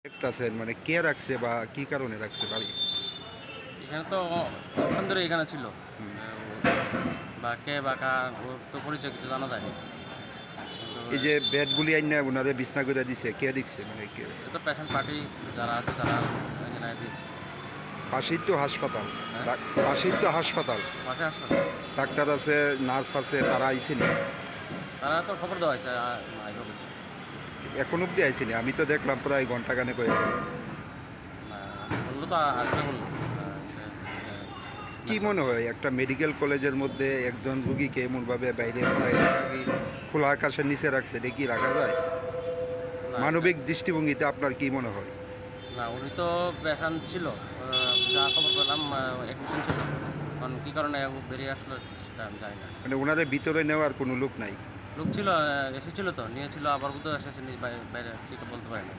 দেখতাছেন মানে কে রাখছে বা কি কারণে রাখছে বাড়ি? এখানে তো অনেকক্ষণ ধরে এখানে ছিল। হুম। বা কে বা কার ওর তো পরিচয় কিছু জানা যায়নি। কিন্তু এই যে বেডগুলি আইনা উনারে বিছনা করে দিছে, কে দিচ্ছে? মানে কে? এটা তো পেশেন্ট পার্টি যারা আছে তারা এখানে দিয়েছে। পাশেই তো হাসপাতাল। হ্যাঁ, পাশেই তো হাসপাতাল। পাশে হাসপাতাল। ডাক্তার আছে, নার্স আছে, তারা আইছেনি? তারা তো খবর দেওয়া হয়েছে আইব কিছু। এখন অব্দি আইছেনি? আমি তো দেখলাম প্রায় ঘন্টাখানেক হয়ে গেল। না, বললো তো আসবে বললো। সে কি মেট্রো। মনে হয় একটা মেডিকেল কলেজের মধ্যে একজন রুগীকে এমনভাবে বাইরে পড়ায় রাখা কি খোলা আকাশের নিচে রাখছে, এটা কি রাখা যায়? না এটা মানবিক দৃষ্টিভঙ্গিতে আপনার কি মনে হয়? না, উনি তো পেশেন্ট ছিল। যা খবর পেলাম অ্যাডমিশন ছিল। কারণ কী কারণে ও বেরিয়ে আসলো সেটা আমি জানি না। মানে ওনাদের ভিতরে নেওয়ার কোনো লোক নাই? লোক ছিল, এসেছিল তো নিয়েছিল, আবার কোথাও এসেছে বাইরে থেকে বলতে পারি না।